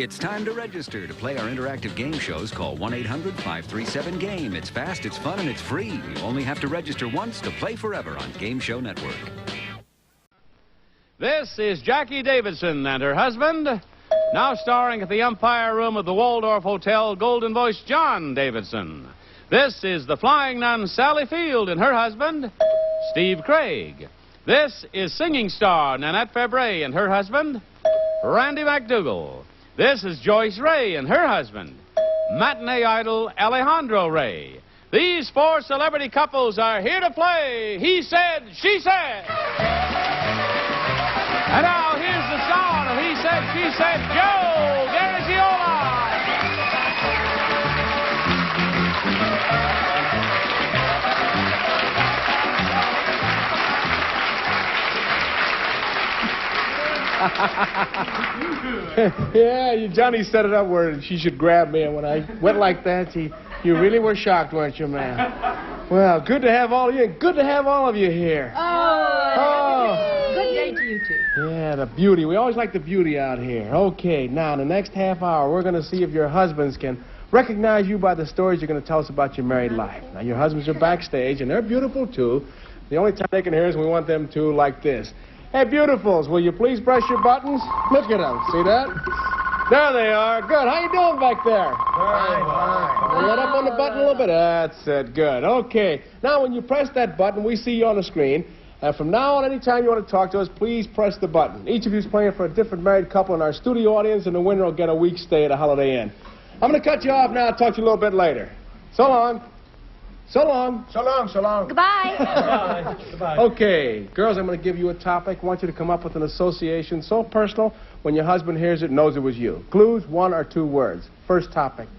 It's time to register to play our interactive game shows. Call 1-800-537-GAME. It's fast, it's fun, and it's free. You only have to register once to play forever on Game Show Network. This is Jackie Davidson and her husband, now starring at the Umpire Room of the Waldorf Hotel, Golden Voice John Davidson. This is the flying nun Sally Field and her husband, Steve Craig. This is singing star Nanette Febray and her husband, Randy McDougall. This is Joyce Ray and her husband, matinee idol Alejandro Ray. These four celebrity couples are here to play He Said, She Said. And now here's the song of He Said, She Said, Joe Garagiola. Yeah, Johnny set it up where she should grab me, and when I went like that, you really were shocked, weren't you, man? Well, good to have all of you, and good to have all of you here. Oh. Good day to you two. Yeah, the beauty. We always like the beauty out here. Okay, now in the next half hour, we're going to see if your husbands can recognize you by the stories you're going to tell us about your married life. Now, your husbands are backstage, and they're beautiful, too. The only time they can hear us, we want them to like this. Hey, beautifuls, will you please press your buttons? Look at them. See that? There they are. Good. How you doing back there? Fine. Let up on the button a little bit. That's it. Good. Okay. Now, when you press that button, we see you on the screen. And from now on, anytime you want to talk to us, please press the button. Each of you is playing for a different married couple in our studio audience, and the winner will get a week's stay at a Holiday Inn. I'm going to cut you off now. I'll talk to you a little bit later. So long. So long. So long, so long. Goodbye. Goodbye. Okay, girls, I'm going to give you a topic. I want you to come up with an association so personal, when your husband hears it, knows it was you. Clues, 1 or 2 words. First topic.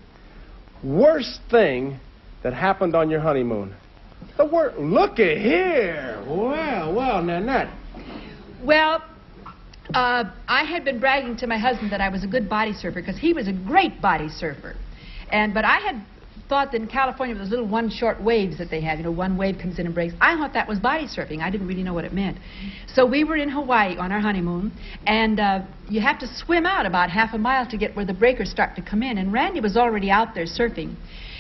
Worst thing that happened on your honeymoon. The word. Look at here. Well, Nanette. Well, I had been bragging to my husband that I was a good body surfer because he was a great body surfer. But I had thought that in California with those little one short waves that they have, you know, one wave comes in and breaks. I thought that was body surfing. I didn't really know what it meant. So we were in Hawaii on our honeymoon, and you have to swim out about half a mile to get where the breakers start to come in. And Randy was already out there surfing,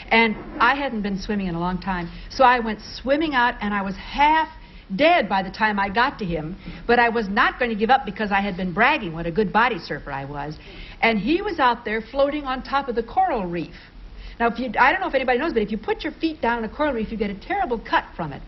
and I hadn't been swimming in a long time. So I went swimming out, and I was half dead by the time I got to him, but I was not going to give up because I had been bragging what a good body surfer I was. And he was out there floating on top of the coral reef. Now, I don't know if anybody knows, but if you put your feet down on a coral reef, you get a terrible cut from it.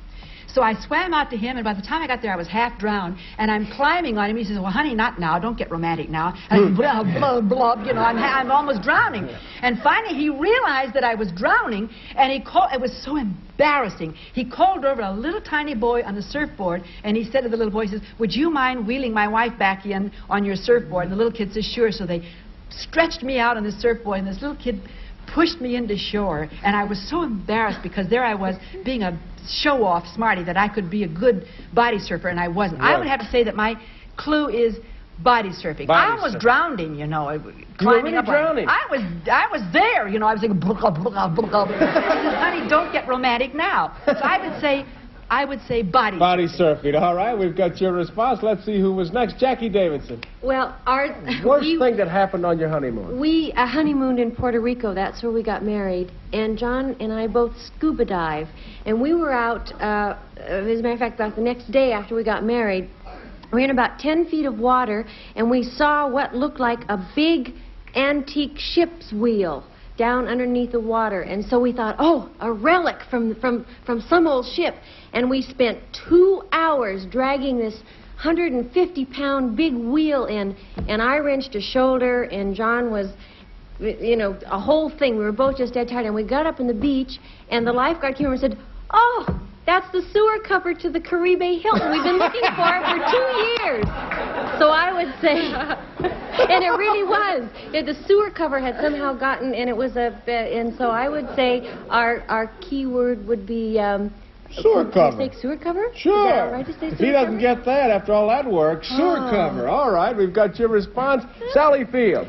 So I swam out to him, and by the time I got there, I was half drowned, and I'm climbing on him. He says, well, honey, not now. Don't get romantic now. And blah, blah, blah, you know, I'm almost drowning. And finally, he realized that I was drowning, and he called. It was so embarrassing. He called over a little tiny boy on the surfboard, and he said to the little boy, he says, would you mind wheeling my wife back in on your surfboard? And the little kid says, sure. So they stretched me out on the surfboard, and this little kid pushed me into shore, and I was so embarrassed because there I was being a show-off smarty that I could be a good body surfer, and I wasn't. Right. I would have to say that my clue is body surfing. I almost drowned him, you know. You were really drowning? I was there, you know. I was thinking, blah, blah, blah, blah. Honey, don't get romantic now. So I would say body surfing. All right, we've got your response. Let's see who was next. Jackie Davidson. Well, worst thing that happened on your honeymoon. We honeymooned in Puerto Rico. That's where we got married. And John and I both scuba dive. And we were out, as a matter of fact, about the next day after we got married, we were in about 10 feet of water, and we saw what looked like a big antique ship's wheel down underneath the water. And so we thought, oh, a relic from some old ship. And we spent 2 hours dragging this 150-pound big wheel in, and I wrenched a shoulder, and John was, you know, a whole thing. We were both just dead tired, and we got up on the beach, and the lifeguard came over and said, oh, that's the sewer cover to the Caribe Hilton. We've been looking for it for 2 years. So I would say, and it really was. The sewer cover had somehow gotten, and it was and so I would say our key word would be, sewer cover. Did you say sewer cover? Sure. Is that all right to say sewer if he doesn't cover? get that after all that work, sewer cover. All right, we've got your response. Sally Field,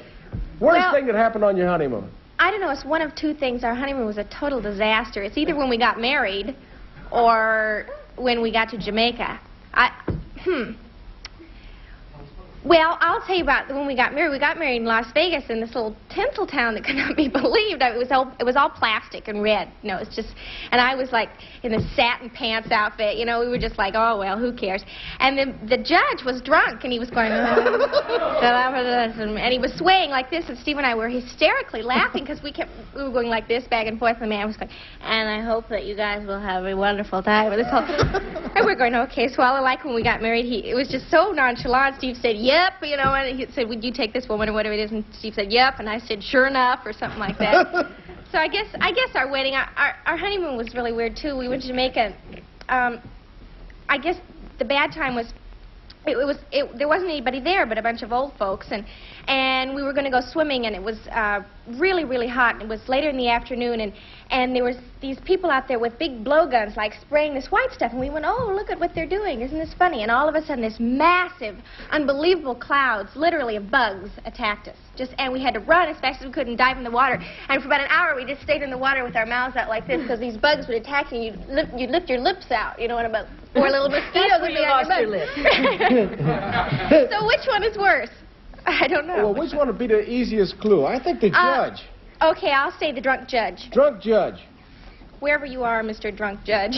worst thing that happened on your honeymoon? I don't know. It's one of 2 things. Our honeymoon was a total disaster. It's either when we got married or when we got to Jamaica. Well, I'll tell you about when we got married. We got married in Las Vegas in this little tinsel town that could not be believed. It was all plastic and red. You know, it's just, and I was like in a satin pants outfit. You know, we were just like, oh well, who cares? And the judge was drunk, and he was going, and he was swaying like this, and Steve and I were hysterically laughing because we were going like this back and forth. And the man was going, and I hope that you guys will have a wonderful time. And this whole, and we're going, okay. So all alike when we got married, it was just so nonchalant. Steve said, yep, you know, and he said, would you take this woman or whatever it is? And Steve said, yep, and I said, sure enough, or something like that. So I guess our wedding, our honeymoon was really weird too. We went to Jamaica. I guess the bad time was, there wasn't anybody there but a bunch of old folks, and we were going to go swimming, and it was really, really hot, and it was later in the afternoon, and there was these people out there with big blowguns, like spraying this white stuff, and we went, oh, look at what they're doing, isn't this funny? And all of a sudden, this massive, unbelievable clouds, literally of bugs, attacked us. And we had to run as fast as we could and dive in the water, and for about an hour, we just stayed in the water with our mouths out like this, because these bugs would attack you, and you'd lift your lips out, you know, and about 4 little mosquitoes would be on your lips. So which one is worse? I don't know. Well, which one would be the easiest clue? I think the judge. Okay, I'll say the drunk judge. Drunk judge. Wherever you are, Mr. Drunk Judge.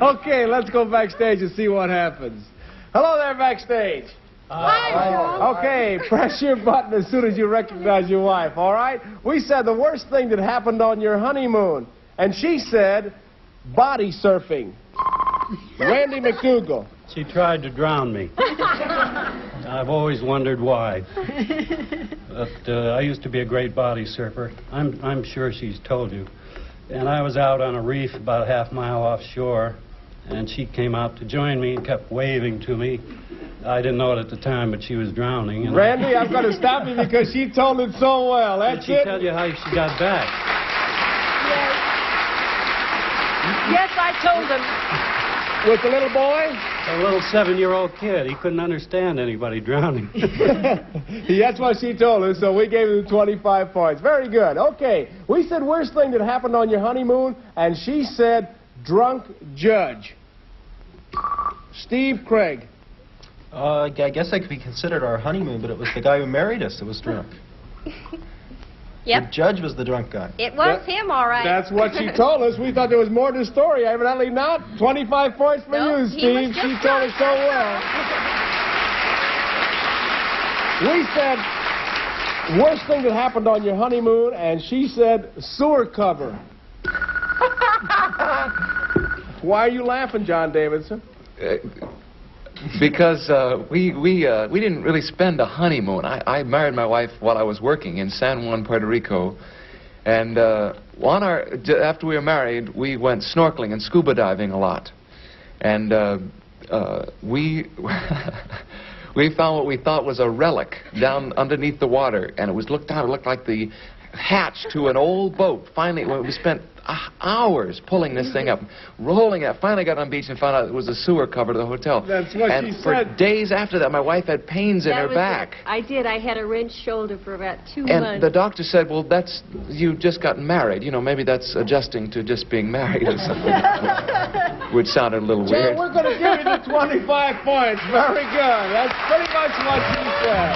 Okay, let's go backstage and see what happens. Hello there, backstage. Hi, Joe. Okay, press your button as soon as you recognize your wife, all right? We said the worst thing that happened on your honeymoon, and she said body surfing. Randy McDougal. She tried to drown me. I've always wondered why. But I used to be a great body surfer. I'm sure she's told you. And I was out on a reef about a half-mile offshore, and she came out to join me and kept waving to me. I didn't know it at the time, but she was drowning. And Randy, I'm going to stop you because she told it so well. That's it. Did she tell you how she got back? Yes, I told him. With the little boy? A little 7-year-old kid. He couldn't understand anybody drowning. That's what she told us, so we gave him 25 points. Very good. Okay, we said worst thing that happened on your honeymoon, and she said drunk judge. Steve Craig. I guess that could be considered our honeymoon, but it was the guy who married us that was drunk. Yep. The judge was the drunk guy. It was him, all right. That's what she told us. We thought there was more to the story. Evidently not. 25 points for you, Steve. She told us so well. We said worst thing that happened on your honeymoon, and she said sewer cover. Why are you laughing, John Davidson? Because we didn't really spend a honeymoon. I married my wife while I was working in San Juan, Puerto Rico, and after we were married, we went snorkeling and scuba diving a lot, and we we found what we thought was a relic down underneath the water, and it looked like the hatch to an old boat. Finally, we spent hours pulling this thing up, rolling it. Finally got on the beach and found out it was a sewer cover to the hotel. That's what she said. And for days after that, my wife had pains in her back. I did. I had a wrenched shoulder for about 2 months. And the doctor said, well, you just got married. You know, maybe that's adjusting to just being married or something. Which sounded a little weird. We're going to give you the 25 points. Very good. That's pretty much what she said.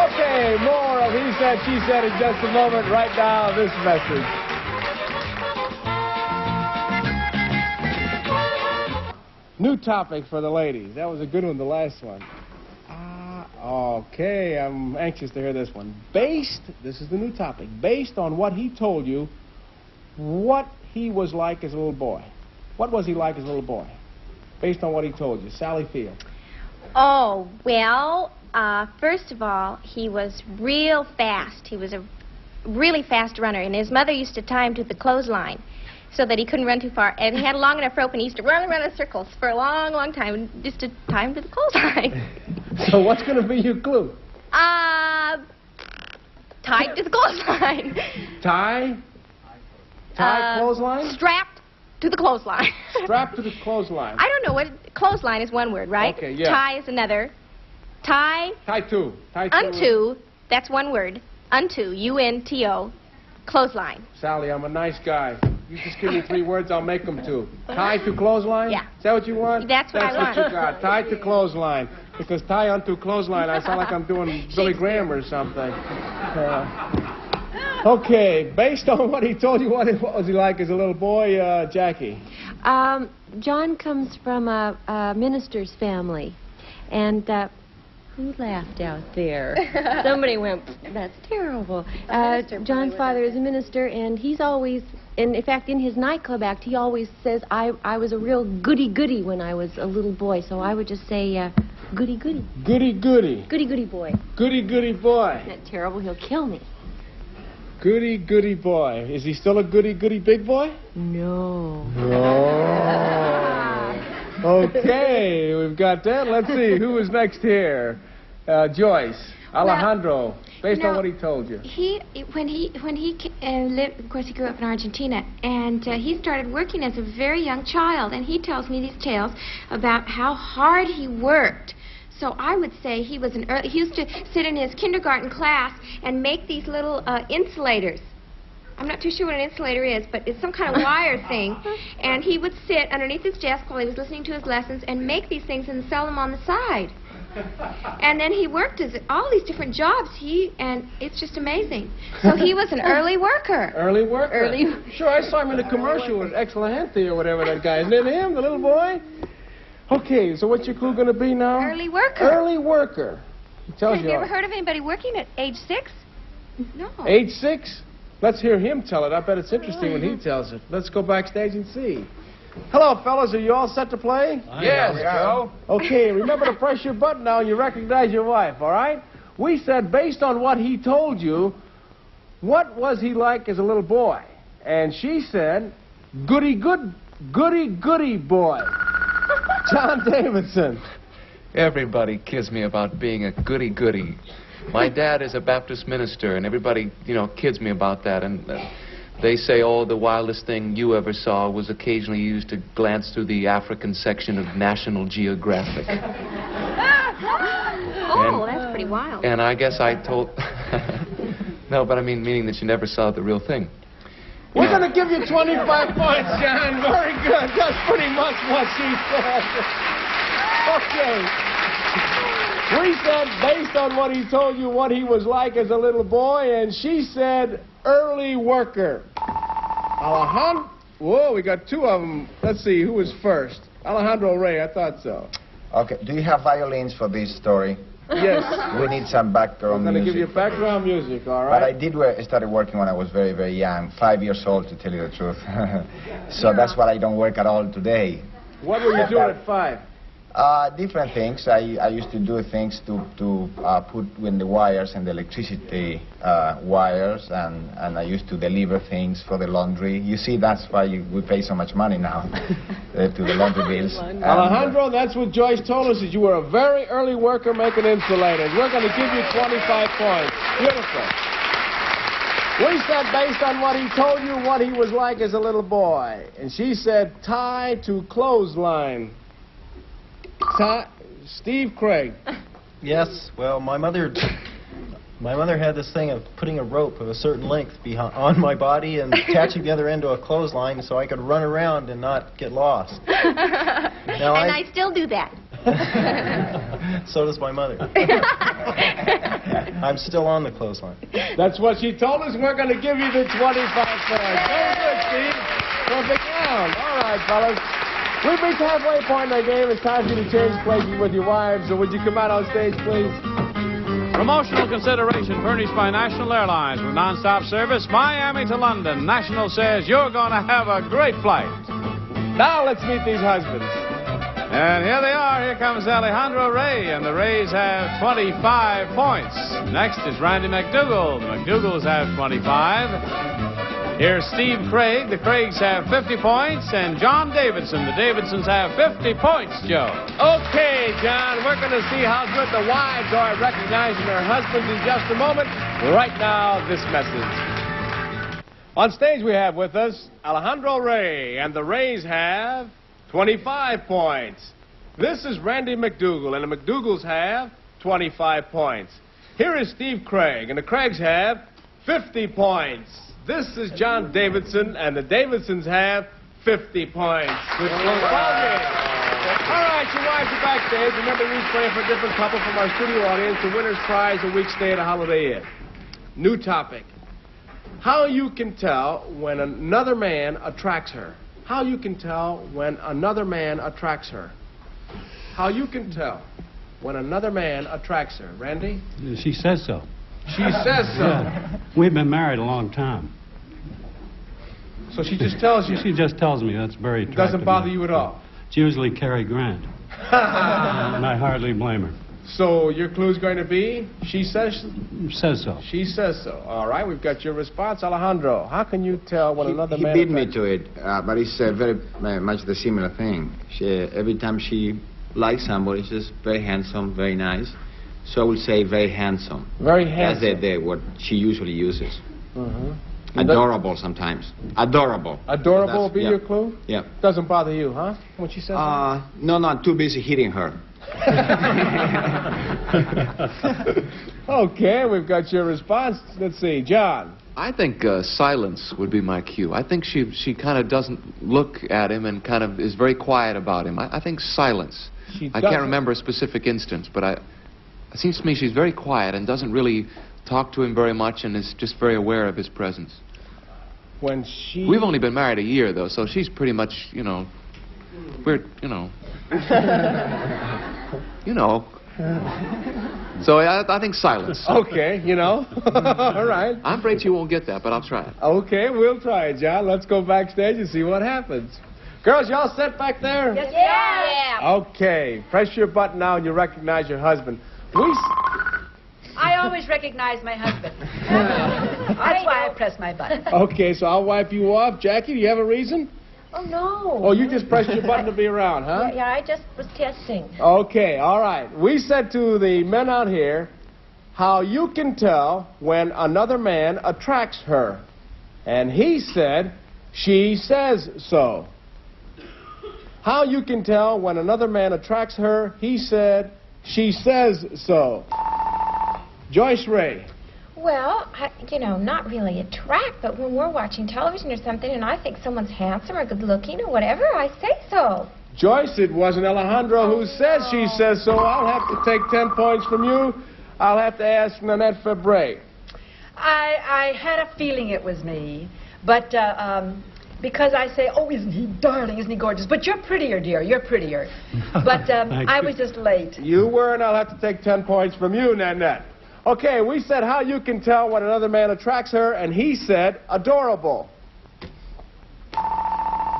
Okay, more of He Said, She Said in just a moment. Right now, this message. New topic for the ladies. That was a good one, the last one. Okay, I'm anxious to hear this one. This is the new topic, based on what he told you, what he was like as a little boy. What was he like as a little boy? Based on what he told you. Sally Field. Oh, well, first of all, he was real fast. He was a really fast runner, and his mother used to tie him to the clothesline so that he couldn't run too far. And he had a long enough rope, and he used to run around in circles for a long, long time just to tie him to the clothesline. So what's going to be your clue? Tied to the clothesline. Tie? Clothesline? Strapped to the clothesline. Strapped to the clothesline. I don't know what... Clothesline is one word, right? Okay, yeah. Tie is another. Tie... Tie to. Unto, that's one word. Unto, U-N-T-O, clothesline. Sally, I'm a nice guy. You just give me 3 words, I'll make them 2. Tie to clothesline? Yeah. Is that what you want? That's what I want. That's what you got. Tie to clothesline. Because tie onto clothesline, I sound like I'm doing Billy Graham or something. Okay, based on what he told you, what was he like as a little boy, Jackie? John comes from a minister's family. And who laughed out there? Somebody went, that's terrible. John's father is a minister, and he's always, and in fact, in his nightclub act, he always says, I was a real goody-goody when I was a little boy. So I would just say, goody-goody. Goody-goody. Goody-goody boy. Goody-goody boy. Isn't that terrible? He'll kill me. Goody-goody boy. Is he still a goody-goody big boy? No. Oh. Okay, we've got that. Let's see, who is next here? Joyce. Alejandro, based on what he told you. When he lived, of course, he grew up in Argentina, and he started working as a very young child, and he tells me these tales about how hard he worked. So I would say he was he used to sit in his kindergarten class and make these little insulators. I'm not too sure what an insulator is, but it's some kind of wire thing. And he would sit underneath his desk while he was listening to his lessons and make these things and sell them on the side. And then he worked as all these different jobs. And it's just amazing. So he was an early worker. Early worker? Sure, I saw him in a commercial with Excelente or whatever that guy. Isn't it him, the little boy? Okay, so what's your clue going to be now? Early worker. Early worker. He tells Have you ever heard of anybody working at age 6? No. Age 6? Let's hear him tell it. I bet it's interesting when he tells it. Let's go backstage and see. Hello, fellas. Are you all set to play? Yes, Joe. Okay, remember to press your button now and you recognize your wife, all right? We said, based on what he told you, what was he like as a little boy? And she said, goody boy. John Davidson. Everybody kids me about being a goody-goody. My dad is a Baptist minister, and everybody, kids me about that. And they say, oh, the wildest thing you ever saw was occasionally used to glance through the African section of National Geographic. That's pretty wild. And I guess I told... No, but I mean, meaning that you never saw the real thing. We're going to give you 25 points, John. Very good. That's pretty much what she said. Okay. We said, based on what he told you, what he was like as a little boy, and she said, early worker. Alejandro, whoa, we got 2 of them. Let's see, who was first? Alejandro Ray, I thought so. Okay, do you have violins for this story? Yes. We need some background I'm going to music. give you background music, all right? But I did started working when I was very, very young, 5 years old, to tell you the truth. So that's why I don't work at all today. What were you doing at 5? Different things. I used to do things to put in the wires and the electricity wires, and I used to deliver things for the laundry. You see, that's why we pay so much money now to the laundry bills. Alejandro, that's what Joyce told us, is you were a very early worker making insulators. We're going to give you 25 points. Beautiful. We said, based on what he told you, what he was like as a little boy. And she said, tie to clothesline. Steve Craig. Yes, well, my mother had this thing of putting a rope of a certain length on my body and attaching the other end to a clothesline so I could run around and not get lost. Now I still do that. So does my mother. I'm still on the clothesline. That's what she told us. We're going to give you the 25 points. Very good, Steve. Perfect round. All right, fellas. We've reached the halfway point in our game. It's time for you to change places with your wives. So would you come out on stage, please? Promotional consideration furnished by National Airlines with nonstop service Miami to London. National says you're going to have a great flight. Now let's meet these husbands. And here they are. Here comes Alejandro Ray, and the Rays have 25 points. Next is Randy McDougall. The McDougals have 25. Here's Steve Craig. The Craigs have 50 points, and John Davidson. The Davidsons have 50 points, Joe. Okay, John, we're going to see how good the wives are at recognizing their husbands in just a moment. Right now, this message. On stage, we have with us Alejandro Ray, and the Rays have 25 points. This is Randy McDougall, and the McDougals have 25 points. Here is Steve Craig, and the Craigs have 50 points. This is John Davidson, and the Davidsons have 50 points. Good ball game. All right, your wives are backstage. Remember, we play for a different couple from our studio audience. The winner's prize, a week's stay at a Holiday Inn. New topic. How you can tell when another man attracts her. How you can tell when another man attracts her. How you can tell when another man attracts her. Randy? She says so. She says so. Yeah. We've been married a long time. So she just tells you. She just tells me that's very attractive. Doesn't bother you at all. It's usually Cary Grant. And I hardly blame her. So your clue's going to be, she says? Says so. She says so. All right, we've got your response. Alejandro, how can you tell when another man... He beat me to it, but it's very much the similar thing. Every time she likes somebody, she's very handsome, very nice. So I will say very handsome. Very handsome. That's what she usually uses. Mm-hmm. Adorable sometimes. Adorable. Adorable will be your clue? Yeah. Doesn't bother you, huh? When she says that? No, I'm too busy hitting her. Okay, we've got your response. Let's see, John. I think silence would be my cue. I think she kind of doesn't look at him and kind of is very quiet about him. I think silence. I can't remember a specific instance, but it seems to me she's very quiet and doesn't really talk to him very much and is just very aware of his presence. When she... We've only been married a year, though, so she's pretty much, you know, we're, you know. You know. So I think silence. Okay, you know. All right. I'm afraid she won't get that, but I'll try it. Okay, we'll try it, John. Let's go backstage and see what happens. Girls, y'all set back there? Yes, yeah. Okay, press your button now and you recognize your husband. I always recognize my husband. That's why I press my button. Okay, so I'll wipe you off. Jackie, do you have a reason? Oh, no. Oh, you just pressed your button to be around, huh? Yeah, I just was testing. Okay, all right. We said to the men out here how you can tell when another man attracts her. And he said, she says so. How you can tell when another man attracts her, he said, she says so. Joyce Ray. Well, you know, not really attract, but when we're watching television or something and I think someone's handsome or good looking or whatever, I say so. Joyce, it wasn't Alejandro who says she says so. I'll have to take 10 points from you. I'll have to ask Nanette Fabre. I had a feeling it was me, but because I say, oh, isn't he darling, isn't he gorgeous? But you're prettier, dear, you're prettier. But I was just late. You were, and I'll have to take 10 points from you, Nanette. Okay, we said how you can tell when another man attracts her, and he said adorable.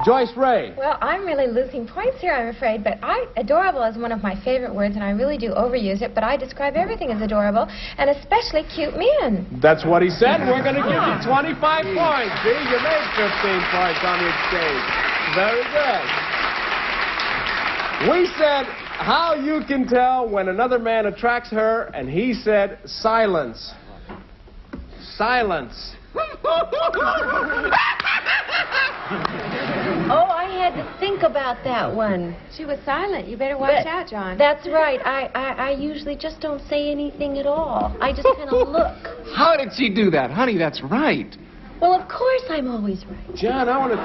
Joyce Ray. Well, I'm really losing points here, I'm afraid, but adorable is one of my favorite words, and I really do overuse it, but I describe everything as adorable, and especially cute men. That's what he said. We're going to give you 25 points. See, you made 15 points on the exchange. Very good. We said how you can tell when another man attracts her, and he said silence. Silence. Oh, I had to think about that one. She was silent. You better watch out, John. That's right. I usually just don't say anything at all. I just kind of look. How did she do that? Honey, that's right. Well, of course I'm always right. John, I want to...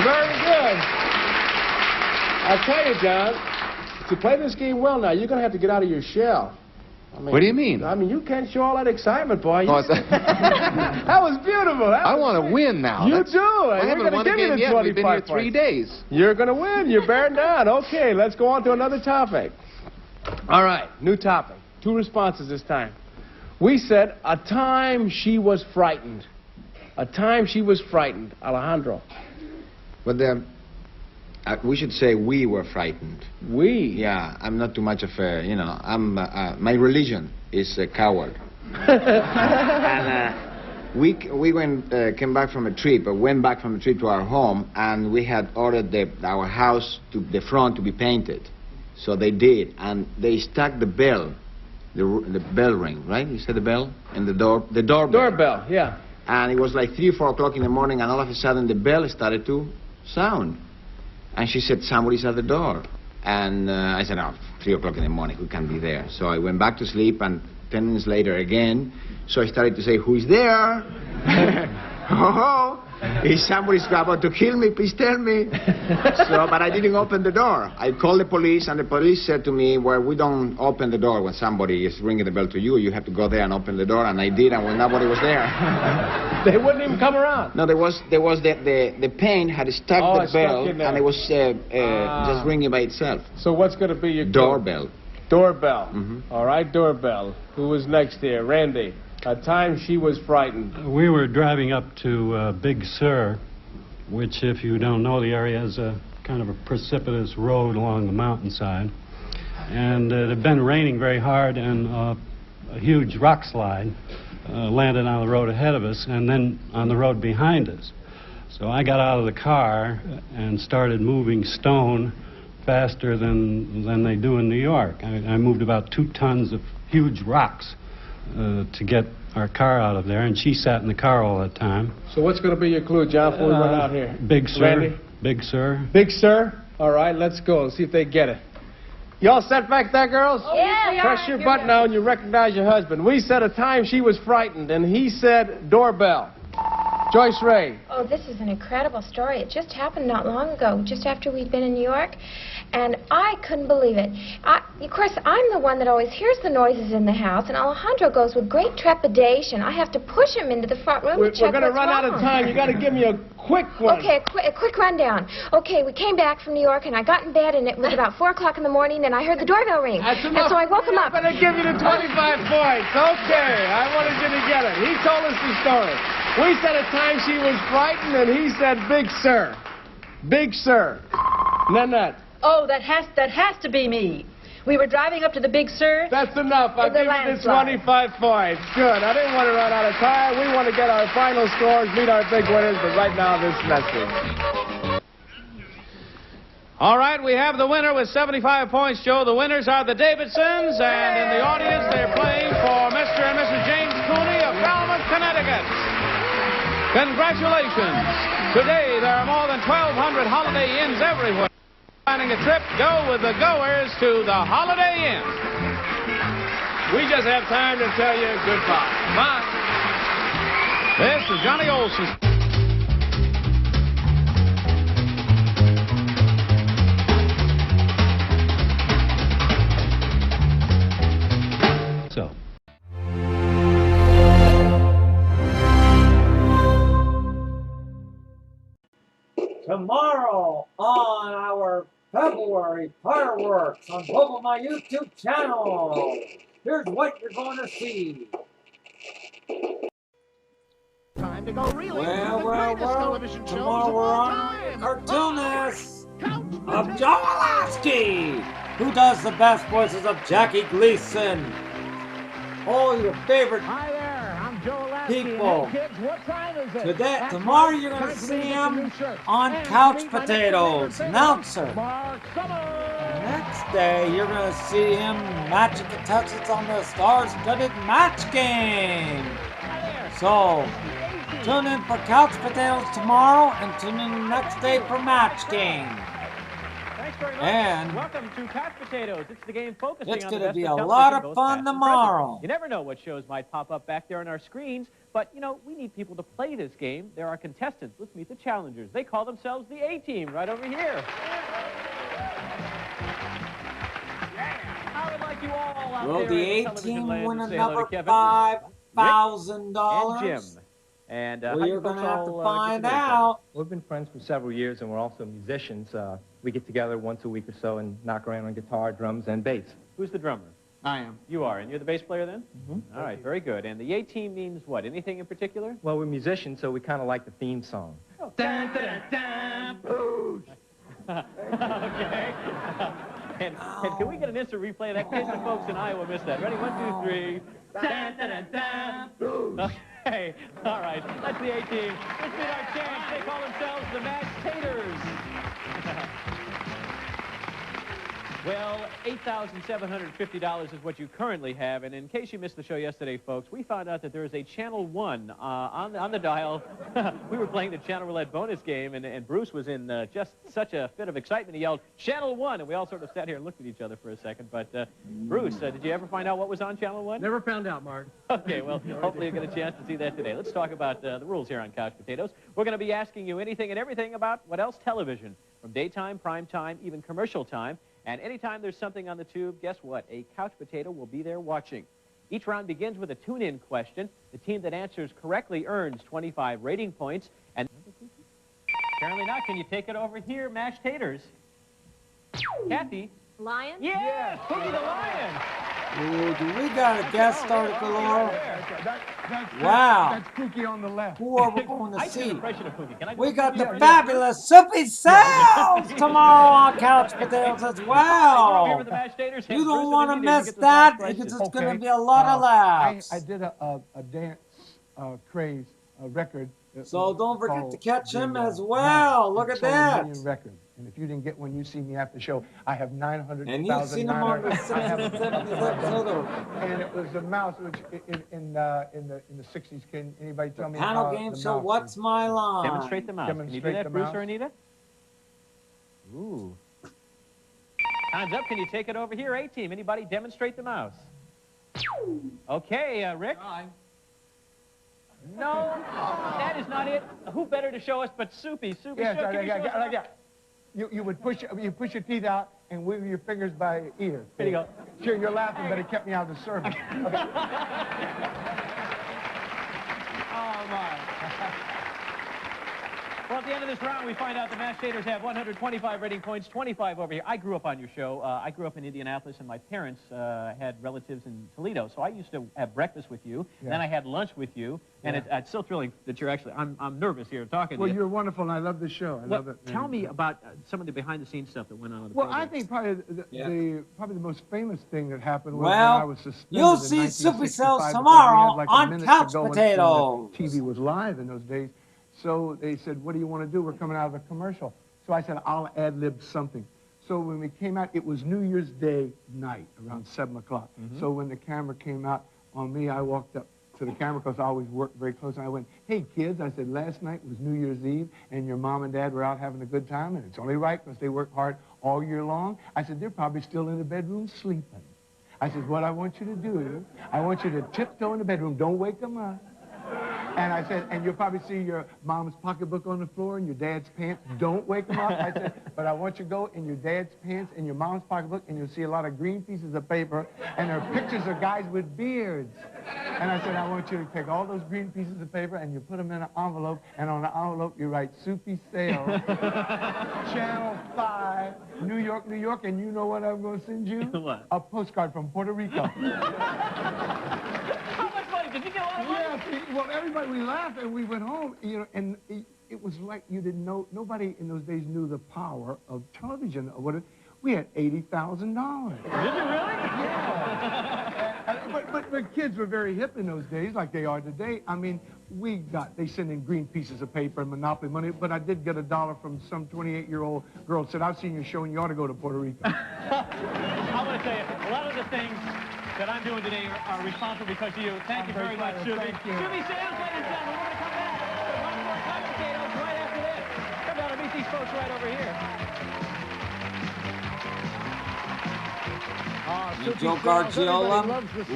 Very good. I'll tell you, John, to play this game well now, you're going to have to get out of your shell. I mean, what do you mean? I mean, you can't show all that excitement, boy. Oh, that was beautiful. I want to win now. You do. I haven't won a game yet. We've been here 3 days. You're going to win. You're bearing down. Okay, let's go on to another topic. All right, new topic. 2 responses this time. We said a time she was frightened. A time she was frightened. Alejandro. But we should say we were frightened. We? Yeah, I'm not too much of a, you know, my religion is a coward. And we came back from a trip, went back from a trip to our home, and we had ordered our house, the front, to be painted. So they did, and they stuck the bell, the bell ring, right? You said the bell? And the doorbell. Doorbell, yeah. And it was like 3 or 4 o'clock in the morning, and all of a sudden the bell started to sound. And she said, somebody's at the door. And I said, oh, 3 o'clock in the morning, who can be there? So I went back to sleep, and 10 minutes later again, so I started to say, who is there? Oh, is somebody about to kill me? Please tell me. But I didn't open the door. I called the police, and the police said to me, well, we don't open the door when somebody is ringing the bell to you. You have to go there and open the door, and I did, and when nobody was there. They wouldn't even come around. No, there was the paint had stuck the bell, and it was just ringing by itself. So what's going to be your doorbell? Doorbell. All right, doorbell. Who was next here? Randy. A time she was frightened. We were driving up to Big Sur, which, if you don't know the area, is a kind of a precipitous road along the mountainside. And it had been raining very hard, and a huge rock slide landed on the road ahead of us and then on the road behind us. So I got out of the car and started moving stone faster than they do in New York. I moved about 2 tons of huge rocks to get our car out of there, and she sat in the car all the time. So what's going to be your clue, John, before we run out here? Big Sur. Randy? Big Sur. Big Sur? All right, let's go and see if they get it. You all set back there, girls? Oh, yeah, Press your button now and you recognize your husband. We said a time she was frightened, and he said doorbell. Joyce Ray. Oh, this is an incredible story. It just happened not long ago, just after we'd been in New York, and I couldn't believe it. Of course, I'm the one that always hears the noises in the house, and Alejandro goes with great trepidation. I have to push him into the front room to check We're going to what's run out of wrong. time. You got to give me a quick one. Okay, a quick rundown. Okay, we came back from New York, and I got in bed, and it was about 4 o'clock in the morning, and I heard the doorbell ring. That's and enough. so I woke him up. I'm going to give you the 25 points. Okay, I wanted you to get it. He told us the story. We said a time she was frightened, and he said Big Sur. Big Sur. Nanette. Oh, that has to be me. We were driving up to the Big Sur. That's enough. I'll give you the 25 points. Good. I didn't want to run out of time. We want to get our final scores, meet our big winners, but right now this message. All right, we have the winner with 75 points, Joe. The winners are the Davidsons, and in the audience they're playing for Mr. and Mrs. James Cooney of Falmouth, Connecticut. Congratulations. Today there are more than 1,200 Holiday Inns everywhere. Planning a trip, go with the goers to the Holiday Inn. We just have time to tell you goodbye. Bye. This is Johnny Olson. Tomorrow on our February fireworks on both of my YouTube channel. Here's what you're going to see. Time to go reeling. Well. Tomorrow we're on Cartoonist of Jawalowski, who does the best voices of Jackie Gleason. All your favorite people. Hey kids, what time is it? Today, tomorrow you're going to see him on Couch Potatoes, announcer. Next day, you're going to see him matching contestants on the star-studded match game. So, tune in for Couch Potatoes tomorrow and tune in next day for match game. Thanks very much. And welcome to Couch Potatoes. It's the game focusing it's on going the to best be of a television, lot of both fun past and tomorrow. present. You never know what shows might pop up back there on our screens, but, you know, we need people to play this game. There are contestants. Let's meet the challengers. They call themselves the A-Team right over here. I would like you all out Will there the in television A-Team land win to say hello to another Kevin, $5,000? and Jim. And well, how you're you going to folks have to all, find get to know each other? out. We've been friends for several years, and we're also musicians. We get together once a week or so and knock around on guitar, drums, and bass. Who's the drummer? I am. You are, and you're the bass player then? Mm-hmm. All right, very good. And the A-Team means what? Anything in particular? Well, we're musicians, so we kind of like the theme song. Oh. Dun, dun, dun, dun. Okay. And can we get an instant replay of that? In case the folks in Iowa missed that. Ready? 1, 2, 3. Dun, dun, dun, dun. Okay. All right. That's the A-Team. Let's meet our champs. They call themselves the Mashed Taters. Well, $8,750 is what you currently have, and in case you missed the show yesterday, folks, we found out that there is a Channel 1 on the dial. We were playing the Channel Roulette bonus game, and Bruce was in just such a fit of excitement. He yelled, Channel 1, and we all sort of sat here and looked at each other for a second. But, Bruce, did you ever find out what was on Channel 1? Never found out, Mark. Okay, well, hopefully you'll get a chance to see that today. Let's talk about the rules here on Couch Potatoes. We're going to be asking you anything and everything about what else television, from daytime, prime time, even commercial time. And anytime there's something on the tube, guess what? A couch potato will be there watching. Each round begins with a tune-in question. The team that answers correctly earns 25 rating points. And apparently not. Can you take it over here, mashed taters? Kathy? Lion? Yeah, Cookie the Lion. Ooh, do we got a guest star galore? That's Wow. That's Cookie on the left. Who are we going to I see an see? impression of Cookie. Can I We got the Yeah. fabulous Soupy Sales tomorrow on Couch Potatoes as Here well. with the mashed taters. You Bruce don't and want to Anita, you miss get the that last question. because it's going to be a lot of I laughs. did a dance craze record. So don't forget called to catch him the, as well. Now. Look at It's sold a that. million record. And if you didn't get one, you see me after the show. I have 900,000. And you've seen him on the 900. 70th episode of And it was a mouse, which in the 60s. Can anybody tell me Panel how Game the Show, mouse What's My Line? Demonstrate the mouse. Can you do Demonstrate that, the Bruce mouse. or Anita? Ooh. Time's up. Can you take it over here, A-Team? Anybody demonstrate the mouse? Okay, Rick? No, that is not it. Who better to show us but Soupy? Soupy, Yes, show, can you show us like that. You would push your teeth out and wiggle your fingers by ear. There you go. Sure, you're laughing, but it kept me out of the service. Okay. Oh, my. Well, at the end of this round, we find out the mashed taters have 125 rating points, 25 over here. I grew up on your show. I grew up in Indianapolis, and my parents had relatives in Toledo. So I used to have breakfast with you. Yeah. Then I had lunch with you. And it's still thrilling that you're actually, I'm nervous here talking to you. Well, you're wonderful, and I love the show. I love it. Tell me about some of the behind-the-scenes stuff that went on in the Well, program. I think probably the most famous thing that happened was Well, when I was suspended you'll in see Soupy 1965 Sales because we tomorrow had like a on minute Couch to go when Potatoes. the TV was live in those days. So they said, what do you want to do? We're coming out of a commercial. So I said, I'll ad-lib something. So when we came out, it was New Year's Day night, around 7 o'clock. So when the camera came out on me, I walked up to the camera because I always worked very close. And I went, hey, kids, I said, last night was New Year's Eve, and your mom and dad were out having a good time, and it's only right because they work hard all year long. I said, they're probably still in the bedroom sleeping. I said, what I want you to do, I want you to tiptoe in the bedroom. Don't wake them up. And I said, and you'll probably see your mom's pocketbook on the floor and your dad's pants. Don't wake them up. I said, but I want you to go in your dad's pants and your mom's pocketbook, and you'll see a lot of green pieces of paper, and there are pictures of guys with beards. And I said, I want you to take all those green pieces of paper, and you put them in an envelope, and on the envelope you write Soupy Sales, Channel 5, New York, New York, and you know what I'm going to send you? What? A postcard from Puerto Rico. Did you get a lot of money? Yes, well, everybody, we laughed, and we went home, you know, and it was like you didn't know, nobody in those days knew the power of television. We had $80,000. Did you really? Yeah. But kids were very hip in those days, like they are today. I mean, they sent in green pieces of paper and Monopoly money, but I did get $1 from some 28-year-old girl who said, I've seen your show and you ought to go to Puerto Rico. I want to tell you, a lot of the things that I'm doing today are responsible because of you. Thank you very much, Soupy. Thank you. Soupy Sales, ladies and gentlemen, we're going to come back with one more Couch Potatoes right after this. Come down and meet these folks right over here. Joe Garagiola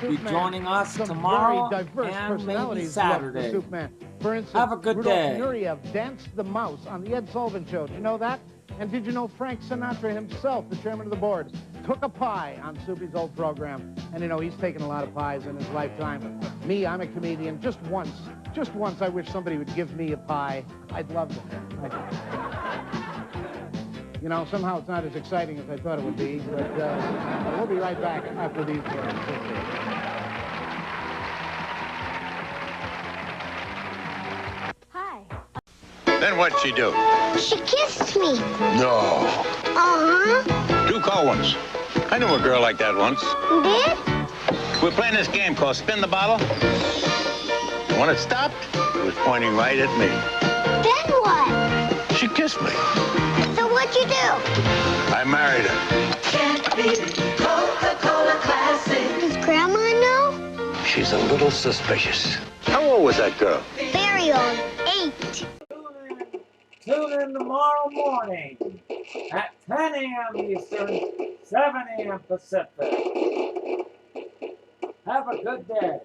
will be joining us tomorrow and maybe Saturday. For instance, Have a good day. Nureyev danced the mouse on the Ed Sullivan Show. Did you know that? And did you know Frank Sinatra himself, the chairman of the board, took a pie on Soupy's old program? And you know, he's taken a lot of pies in his lifetime. Me, I'm a comedian. Just once, I wish somebody would give me a pie. I'd love it. You know, somehow it's not as exciting as I thought it would be, but we'll be right back after these words. Hi. Then what'd she do? She kissed me. No. Uh-huh. 2 cold ones. I knew a girl like that once. You did? We're playing this game called Spin the Bottle. And when it stopped, it was pointing right at me. Then what? She kissed me. So what'd you do? I married her. Coca-Cola Classic. Does Grandma know? She's a little suspicious. How old was that girl? Very old. 8. Tune in tomorrow morning at 10 a.m. Eastern, 7 a.m. Pacific. Have a good day.